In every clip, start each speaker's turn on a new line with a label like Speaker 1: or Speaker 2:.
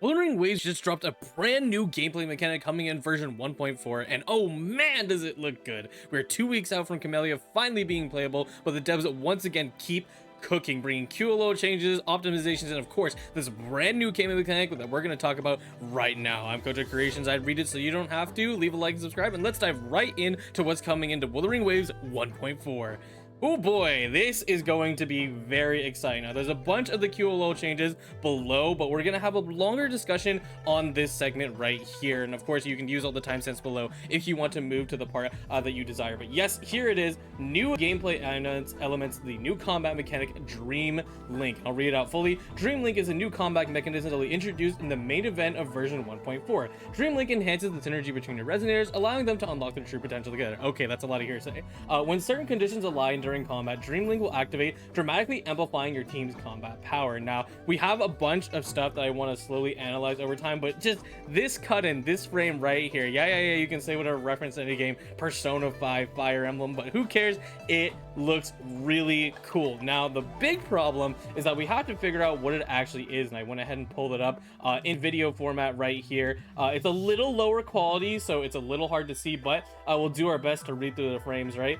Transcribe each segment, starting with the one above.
Speaker 1: Wuthering Waves just dropped a brand new gameplay mechanic coming in version 1.4, and oh man does it look good. We're 2 weeks out from Camellia finally being playable, but the devs once again keep cooking, bringing QLO changes, optimizations, and of course, this brand new gameplay mechanic that we're going to talk about right now. I'm Coach of Creations, I'd read it so you don't have to. Leave a like and subscribe, and let's dive right into what's coming into Wuthering Waves 1.4. Oh boy, this is going to be very exciting. Now, there's a bunch of the QLO changes below, but we're going to have a longer discussion on this segment right here. And of course, you can use all the timestamps below if you want to move to the part that you desire. But yes, here it is. New gameplay elements, the new combat mechanic, Dream Link. I'll read it out fully. Dream Link is a new combat mechanism that will be introduced in the main event of version 1.4. Dream Link enhances the synergy between your resonators, allowing them to unlock their true potential together. Okay, that's a lot of hearsay. When certain conditions align during combat, Dream Link will activate, dramatically amplifying your team's combat power. Now, we have a bunch of stuff that I want to slowly analyze over time, but just this cut in, this frame right here, yeah, you can say whatever reference to any game, Persona 5, Fire Emblem, but who cares? It looks really cool. Now, the big problem is that we have to figure out what it actually is, and I went ahead and pulled it up in video format right here. It's a little lower quality, so it's a little hard to see, but we'll do our best to read through the frames, right?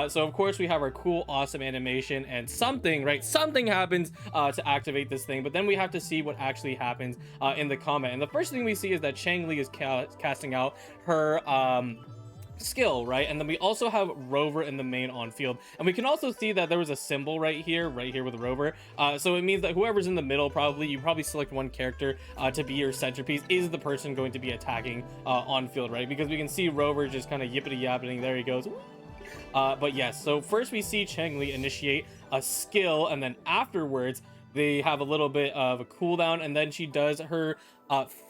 Speaker 1: So of course we have our cool, awesome animation, and something happens to activate this thing, but then we have to see what actually happens in the combat. And the first thing we see is that Chang Li is casting out her skill, right? And then we also have Rover in the main on field, and we can also see that there was a symbol right here with Rover, so it means that whoever's in the middle, you probably select one character to be your centerpiece, is the person going to be attacking on field, right? Because we can see Rover just kind of yippity yapping, there he goes. But yes, so first we see Chang Li initiate a skill, and then afterwards they have a little bit of a cooldown, and then she does her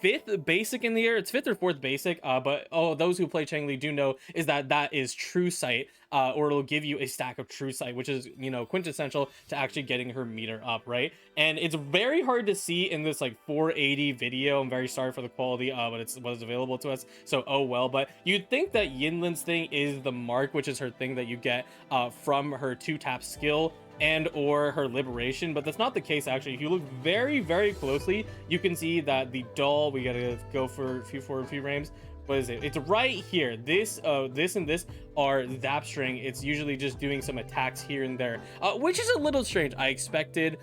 Speaker 1: fifth basic in the air. It's fifth or fourth basic, but those who play Chang Li do know is that is True Sight, or it'll give you a stack of True Sight, which is, you know, quintessential to actually getting her meter up, right? And it's very hard to see in this like 480 video. I'm very sorry for the quality, but it's what is available to us, so oh well. But you'd think that Yinlin's thing is the mark, which is her thing that you get from her 2-tap skill and or her liberation, but that's not the case actually. If you look very closely, you can see that the doll, we gotta go for a few frames. What is it? It's right here. This and this are zap string. It's usually just doing some attacks here and there, which is a little strange. I expected,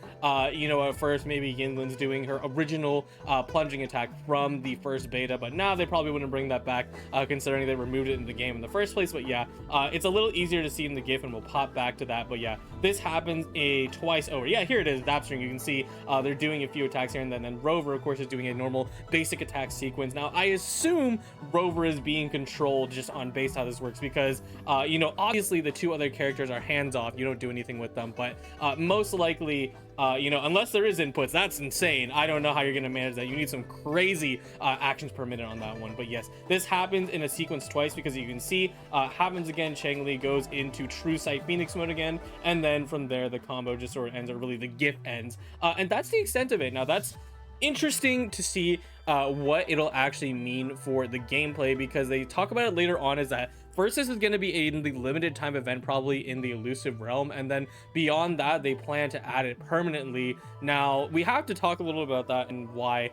Speaker 1: you know, at first maybe Yinlin's doing her original plunging attack from the first beta, but now they probably wouldn't bring that back, considering they removed it in the game in the first place. But yeah, it's a little easier to see in the GIF, and we'll pop back to that. But yeah, this happens twice over. Yeah, here it is, zap string. You can see they're doing a few attacks here, and then Rover, of course, is doing a normal basic attack sequence. Now, I assume Rover is being controlled just on base how this works, because you know, obviously the two other characters are hands off, you don't do anything with them, but most likely you know, unless there is inputs, that's insane. I don't know how you're gonna manage that. You need some crazy actions per minute on that one. But yes, this happens in a sequence twice, because you can see happens again. Chang Li goes into True Sight Phoenix mode again, and then from there the combo just sort of ends, or really the GIF ends, and that's the extent of it. Now, that's interesting to see what it'll actually mean for the gameplay, because they talk about it later on, is that first this is going to be in the limited time event, probably in the Illusive realm, and then beyond that they plan to add it permanently. Now, we have to talk a little about that and why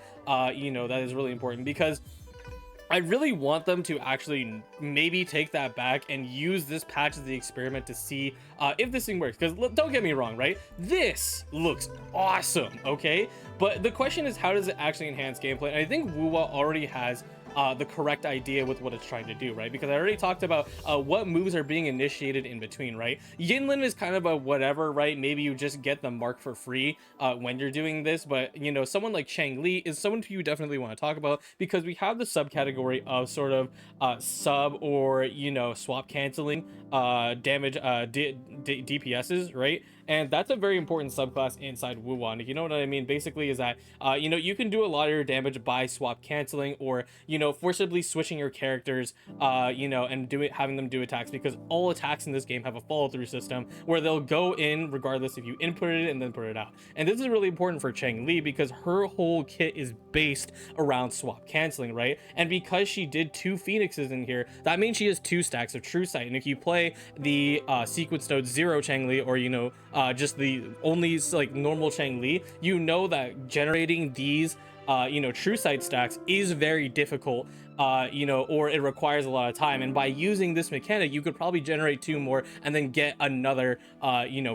Speaker 1: you know, that is really important, because I really want them to actually maybe take that back and use this patch as the experiment to see if this thing works. Because don't get me wrong, right? This looks awesome, okay? But the question is, how does it actually enhance gameplay? And I think Wuwa already has the correct idea with what it's trying to do, right? Because I already talked about what moves are being initiated in between, right? Yinlin is kind of a whatever, right? Maybe you just get the mark for free when you're doing this, but you know, someone like Chang Li is someone who you definitely want to talk about, because we have the subcategory of sort of sub, or you know, swap canceling damage DPSs, right? And that's a very important subclass inside Wuwan. You know what I mean? Basically is that you know, you can do a lot of your damage by swap canceling, or you know, forcibly switching your characters, you know, and having them do attacks, because all attacks in this game have a follow-through system where they'll go in regardless if you inputted it and then put it out. And this is really important for Chang Li, because her whole kit is based around swap canceling, right? And because she did 2 Phoenixes in here, that means she has 2 stacks of True Sight. And if you play the sequence node 0 Chang Li, or you know, just the only like normal Chang Li, you know that generating these true sight stacks is very difficult, or it requires a lot of time. And by using this mechanic, you could probably generate 2 more and then get another,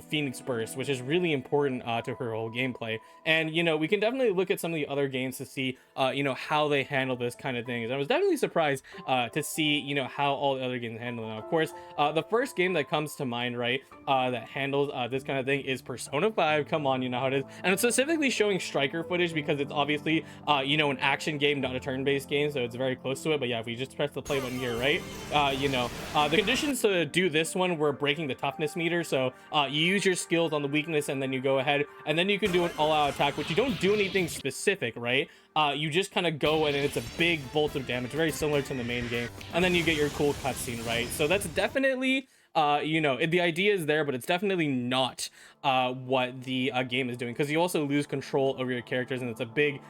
Speaker 1: Phoenix Burst, which is really important to her whole gameplay. And, we can definitely look at some of the other games to see, how they handle this kind of thing. And I was definitely surprised to see, how all the other games handle it. Now, of course, the first game that comes to mind, right, that handles this kind of thing is Persona 5. Come on, you know how it is. And it's specifically showing striker footage because it's obviously, an action game, not a turn-based game, so it's very close to it. But yeah, if we just press the play button here, right, the conditions to do this one were breaking the toughness meter. So you use your skills on the weakness, and then you go ahead, and then you can do an all-out attack, which you don't do anything specific, right? You just kind of go in, and it's a big bolt of damage, very similar to the main game, and then you get your cool cutscene, right? So that's definitely, the idea is there, but it's definitely not what the game is doing, because you also lose control over your characters, and it's a big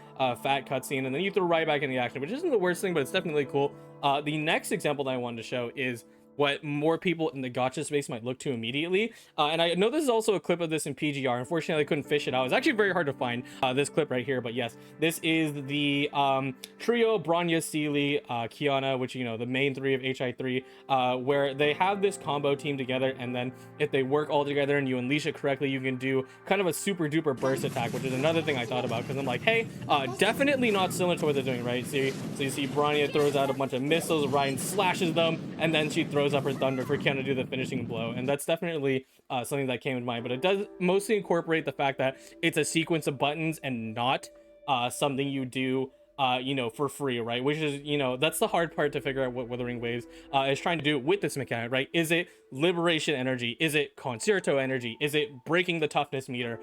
Speaker 1: fat cutscene, and then you throw right back in the action, which isn't the worst thing, but it's definitely cool. The next example that I wanted to show is what more people in the gacha space might look to immediately. And I know this is also a clip of this in PGR. Unfortunately, I couldn't fish it out. It's actually very hard to find this clip right here. But yes, this is the trio Bronya, Sealy, Kiana, which, the main 3 of HI3, where they have this combo team together. And then if they work all together and you unleash it correctly, you can do kind of a super duper burst attack, which is another thing I thought about, because I'm like, hey, definitely not similar to what they're doing, right? So you see Bronya throws out a bunch of missiles, Ryan slashes them, and then she throws up her thunder for Kiana to do the finishing blow. And that's definitely something that came to mind, but it does mostly incorporate the fact that it's a sequence of buttons and not something you do for free, right? Which is, that's the hard part to figure out what Wuthering Waves is trying to do with this mechanic, right? Is it liberation energy? Is it concerto energy? Is it breaking the toughness meter?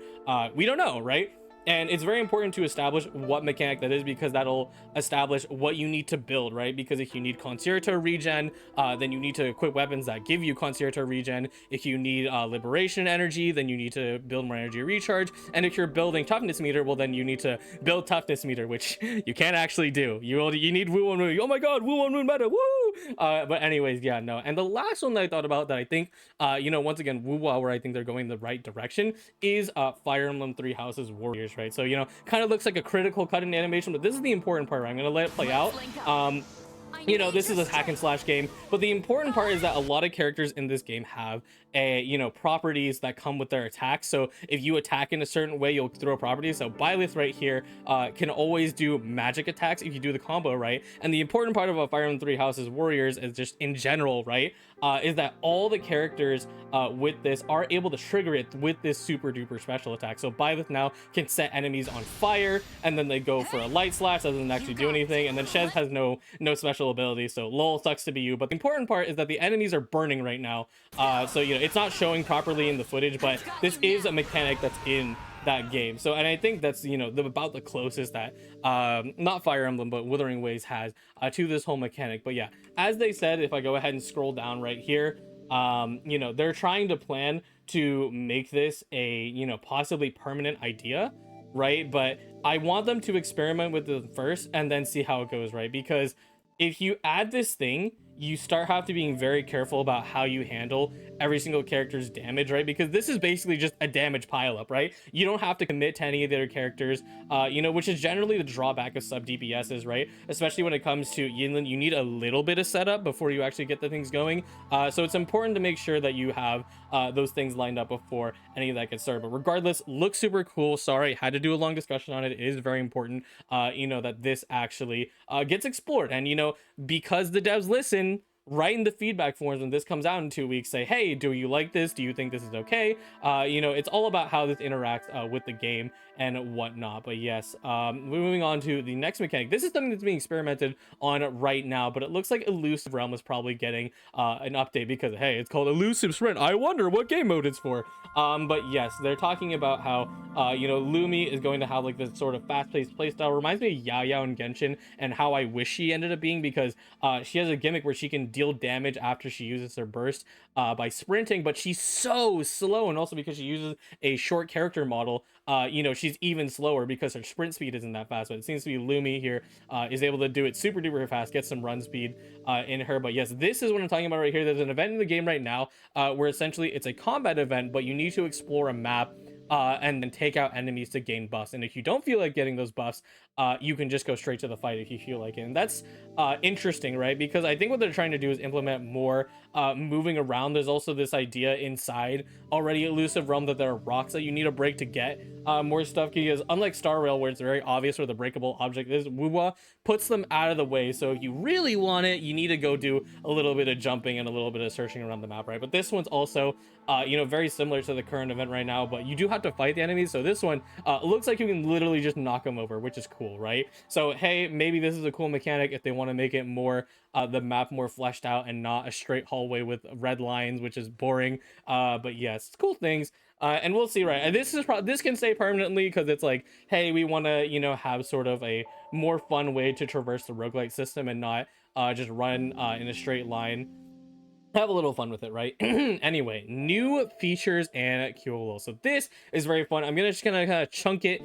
Speaker 1: We don't know, right? And it's very important to establish what mechanic that is, because that'll establish what you need to build, right? Because if you need concerto regen, then you need to equip weapons that give you concerto regen. If you need liberation energy, then you need to build more energy recharge. And if you're building toughness meter, well, then you need to build toughness meter, which you can't actually do. You need Wu Won Moon. Oh my god, Wu Won Moon meta, woo! But anyways, yeah, no. And the last one that I thought about that I think, once again, Wu Wa, where I think they're going the right direction, is Fire Emblem Three Houses Warriors, right? So, kind of looks like a critical cut in animation, but this is the important part, right? I'm gonna let it play out. This is a hack and slash game, but the important part is that a lot of characters in this game have properties that come with their attacks. So if you attack in a certain way, you'll throw properties. So Byleth right here can always do magic attacks if you do the combo right. And the important part about Fire Emblem Three Houses Warriors is just in general, right, is that all the characters with this are able to trigger it with this super duper special attack. So Byleth now can set enemies on fire, and then they go for a light slash that doesn't actually do anything, and then Shez has no special ability, so lol, sucks to be you. But the important part is that the enemies are burning right now, so it's not showing properly in the footage, but this is a mechanic that's in that game. So, and I think that's about the closest that not Fire Emblem but Wuthering Waves has to this whole mechanic. But yeah, as they said, if I go ahead and scroll down right here, they're trying to plan to make this a possibly permanent idea, right? But I want them to experiment with it first and then see how it goes, right? Because if you add this thing, you have to being very careful about how you handle every single character's damage, right? Because this is basically just a damage pileup, right? You don't have to commit to any of the other characters, which is generally the drawback of sub DPSs, right? Especially when it comes to Yinlin, you need a little bit of setup before you actually get the things going. So it's important to make sure that you have those things lined up before any of that gets started. But regardless, looks super cool. Sorry, had to do a long discussion on it. It is very important, that this actually gets explored. And, because the devs listen, write in the feedback forums when this comes out in 2 weeks, say, hey, do you like this? Do you think this is okay? It's all about how this interacts with the game and whatnot. But yes, moving on to the next mechanic. This is something that's being experimented on right now, but it looks like Illusive Realm is probably getting an update, because hey, it's called Illusive Sprint. I wonder what game mode it's for. But yes, they're talking about how Lumi is going to have like this sort of fast-paced playstyle. Reminds me of Yao Yao and Genshin, and how I wish she ended up being, because she has a gimmick where she can deal damage after she uses her burst by sprinting, but she's so slow. And also because she uses a short character model, she's even slower because her sprint speed isn't that fast. But it seems to be Lumi here is able to do it super duper fast, get some run speed in her. But yes, this is what I'm talking about right here. There's an event in the game right now where essentially it's a combat event, but you need to explore a map and then take out enemies to gain buffs. And if you don't feel like getting those buffs, you can just go straight to the fight if you feel like it. And that's interesting, right? Because I think what they're trying to do is implement more moving around. There's also this idea inside already Elusive Realm that there are rocks that you need to break to get more stuff, because unlike Star Rail, where it's very obvious where the breakable object is, Wuwa puts them out of the way. So if you really want it, you need to go do a little bit of jumping and a little bit of searching around the map, right? But this one's also very similar to the current event right now, but you do have to fight the enemies. So this one looks like you can literally just knock them over, which is cool, right? So hey, maybe this is a cool mechanic if they want to make it more the map more fleshed out and not a straight hallway with red lines, which is boring. But yes, it's cool things. And we'll see, right? And this can stay permanently, because it's like, hey, we want to have sort of a more fun way to traverse the roguelike system and not just run in a straight line. Have a little fun with it, right? Anyway, new features and QLO. So this is very fun. I'm just gonna kind of chunk it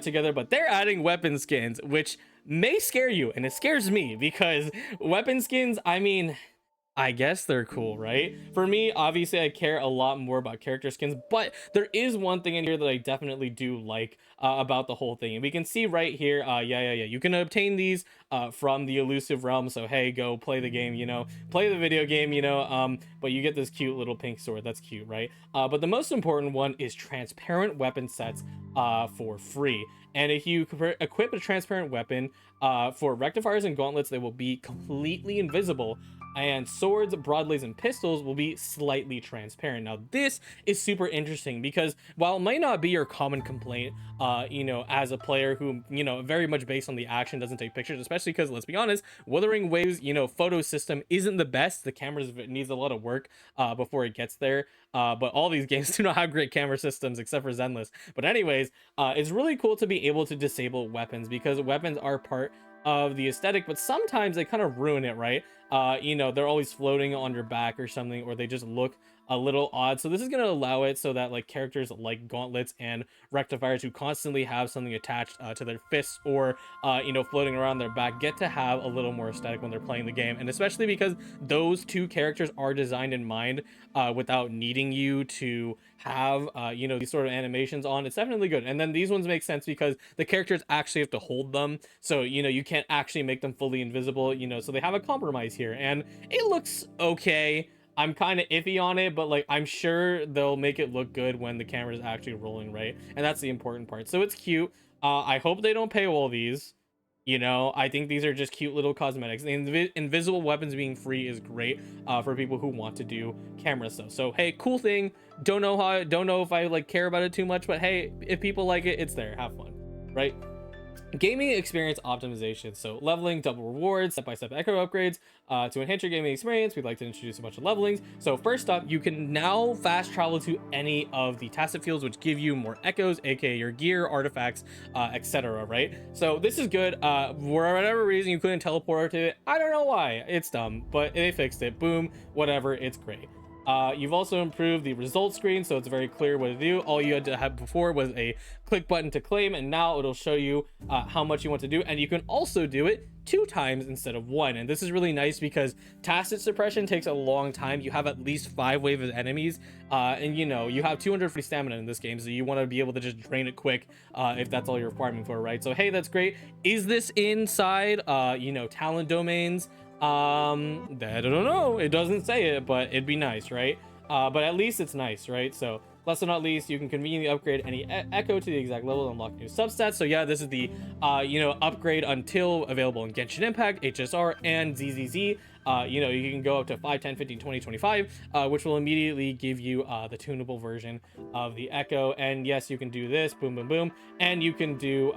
Speaker 1: together, but they're adding weapon skins, which may scare you, and it scares me, because weapon skins, I mean, I guess they're cool, right? For me, obviously, I care a lot more about character skins, but there is one thing in here that I definitely do like about the whole thing. And we can see right here, you can obtain these from the Illusive Realm. So, hey, go play the game, play the video game, but you get this cute little pink sword. That's cute, right? But the most important one is transparent weapon sets for free. And if you equip a transparent weapon for rectifiers and gauntlets, they will be completely invisible, and swords, broadblades, and pistols will be slightly transparent. Now, this is super interesting, because while it might not be your common complaint, as a player who, very much based on the action, doesn't take pictures, especially because, let's be honest, Wuthering Waves, photo system isn't the best. The cameras needs a lot of work before it gets there. But all these games do not have great camera systems except for Zenless. But anyways, it's really cool to be able to disable weapons, because weapons are part of the aesthetic, but sometimes they kind of ruin it, right? They're always floating on your back or something, or they just look a little odd. So this is going to allow it so that like characters like gauntlets and rectifiers who constantly have something attached to their fists or floating around their back get to have a little more aesthetic when they're playing the game. And especially because those two characters are designed in mind without needing you to have these sort of animations on, it's definitely good. And then these ones make sense because the characters actually have to hold them, so you can't actually make them fully invisible, so they have a compromise here, and it looks okay. I'm kind of iffy on it, but like I'm sure they'll make it look good when the camera is actually rolling, right? And that's the important part. So it's cute. I hope they don't paywall these. I think these are just cute little cosmetics. The invisible weapons being free is great for people who want to do camera stuff. So hey, cool thing. Don't know if I like care about it too much, but hey, if people like it, it's there. Have fun, right? Gaming experience optimization. So leveling, double rewards, step-by-step echo upgrades. To enhance your gaming experience, we'd like to introduce a bunch of levelings. So first up, you can now fast travel to any of the Tacet fields, which give you more echoes, aka your gear, artifacts, etc. Right? So this is good. For whatever reason you couldn't teleport to it, I don't know why. It's dumb, but they fixed it. Boom, whatever. It's great. You've also improved the results screen, so it's very clear what to do. All you had to have before was a click button to claim, and now it'll show you how much you want to do, and you can also do it 2 times instead of 1. And this is really nice because Tacet suppression takes a long time. You have at least 5 waves of enemies, and you have 250 stamina in this game, so you want to be able to just drain it quick if that's all you're farming for, right? So hey, that's great. Is this inside talent domains? I don't know, it doesn't say it, but it'd be nice, right? But at least it's nice, right? So last but not least, you can conveniently upgrade any echo to the exact level and unlock new substats. So yeah, this is the upgrade until available in Genshin Impact, HSR, and ZZZ. You can go up to 5, 10, 15, 20, 25, which will immediately give you the tunable version of the echo. And yes, you can do this, boom, boom, boom, and you can do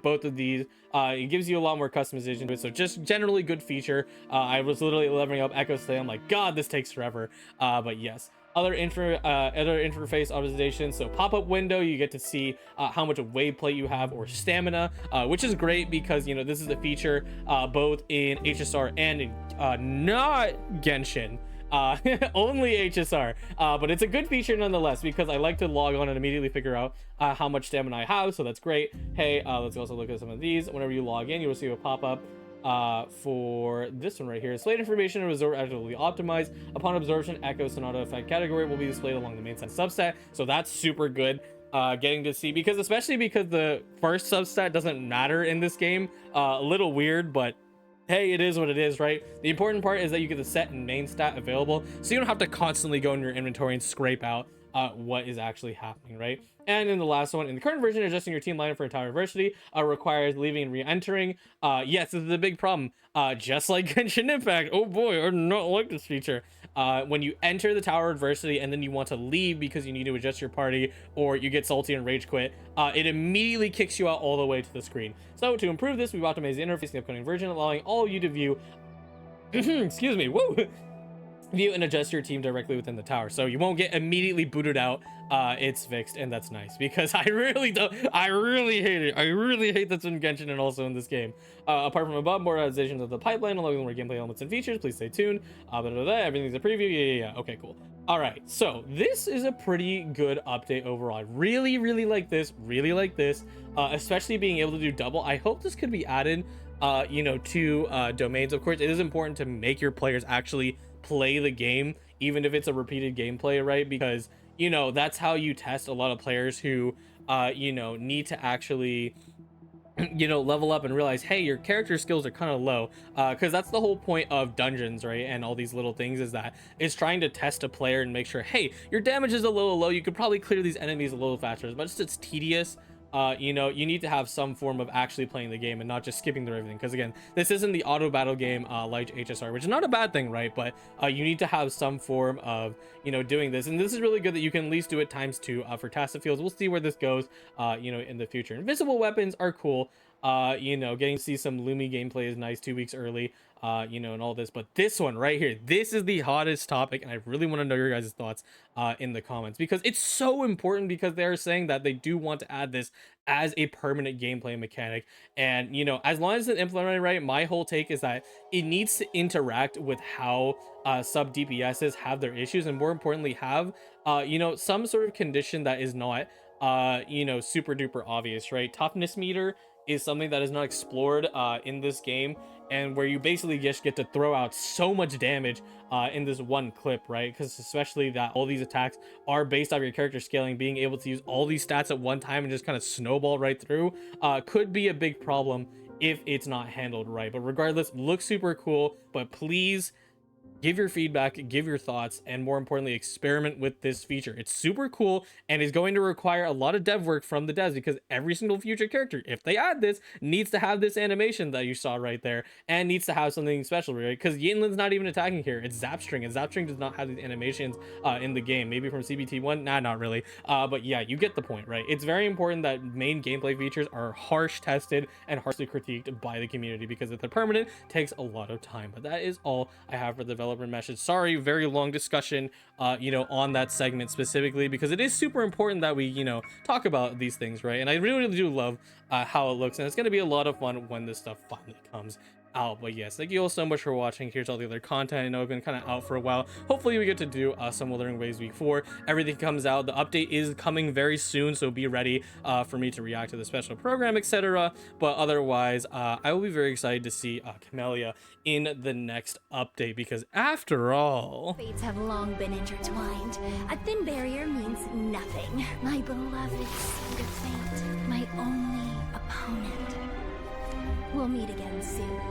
Speaker 1: both of these. It gives you a lot more customization to it, so just generally good feature. I was literally leveling up echo today. I'm like, god, this takes forever, but yes. Other interface optimization. So pop-up window, you get to see how much wave plate you have or stamina, which is great because this is a feature both in HSR and in not Genshin. Only HSR, but it's a good feature nonetheless because I like to log on and immediately figure out how much stamina I have, so that's great. Hey, let's also look at some of these. Whenever you log in, you will see a pop-up for this one right here. Slate information and resort actively optimized. Upon absorption, echo sonata effect category will be displayed along the main side substat, so that's super good. getting to see, because especially because the first substat doesn't matter in this game. A little weird, but hey, it is what it is, right? The important part is that you get the set and main stat available, so you don't have to constantly go in your inventory and scrape out what is actually happening, right? And in the last one, in the current version, adjusting your team lineup for entire adversity requires leaving and re-entering. Yes, this is a big problem. Just like Genshin Impact, oh boy, I do not like this feature. When you enter the tower adversity and then you want to leave because you need to adjust your party, or you get salty and rage quit, it immediately kicks you out all the way to the screen. So to improve this, we've optimized the interface in the upcoming version, allowing all of you to view excuse me, woo, view and adjust your team directly within the tower, so you won't get immediately booted out. It's fixed, and that's nice, because I really hate it. I really hate that's in Genshin and also in this game. Apart from above, more realizations of the pipeline along with more gameplay elements and features, please stay tuned. Everything's a preview. Yeah, okay, cool. All right, so this is a pretty good update overall. I really like this, especially being able to do double. I hope this could be added to domains. Of course, it is important to make your players actually play the game, even if it's a repeated gameplay, right? Because that's how you test a lot of players who need to actually level up and realize, hey, your character skills are kind of low, because that's the whole point of dungeons, right? And all these little things is that it's trying to test a player and make sure, hey, your damage is a little low, you could probably clear these enemies a little faster. As much as it's tedious, you need to have some form of actually playing the game and not just skipping through everything, because again, this isn't the auto battle game like HSR, which is not a bad thing, right? But you need to have some form of doing this, and this is really good that you can at least do it ×2 for Tacet fields. We'll see where this goes in the future. Invisible weapons are cool. Getting to see some Lumi gameplay is nice 2 weeks early, and all this. But this one right here, this is the hottest topic, and I really want to know your guys' thoughts in the comments, because it's so important, because they're saying that they do want to add this as a permanent gameplay mechanic. And as long as it's implemented right, my whole take is that it needs to interact with how sub DPSs have their issues, and more importantly have some sort of condition that is not super duper obvious, right? Toughness meter is something that is not explored in this game, and where you basically just get to throw out so much damage in this one clip, right? Because especially that all these attacks are based off your character scaling, being able to use all these stats at one time and just kind of snowball right through could be a big problem if it's not handled right. But regardless, looks super cool. But please give your feedback, give your thoughts, and more importantly, experiment with this feature. It's super cool and is going to require a lot of dev work from the devs, because every single future character, if they add this, needs to have this animation that you saw right there, and needs to have something special, right? Because Yinlin's not even attacking here. It's Zapstring, and Zapstring does not have these animations in the game. Maybe from CBT1? Nah, not really. But yeah, you get the point, right? It's very important that main gameplay features are harsh tested and harshly critiqued by the community, because if they're permanent, it takes a lot of time. But that is all I have for the developer message. Sorry, very long discussion on that segment specifically, because it is super important that we talk about these things, right? And I really do love how it looks, and it's going to be a lot of fun when this stuff finally comes out. But yes, thank you all so much for watching. Here's all the other content. I know I've been kind of out for a while. Hopefully we get to do some Wuthering Waves week 4. Everything comes out. The update is coming very soon, so be ready for me to react to the special program, etc. But otherwise, I will be very excited to see Camellia in the next update, because after all,
Speaker 2: fates have long been intertwined. A thin barrier means nothing. My beloved seed of fate, my only opponent. We'll meet again soon.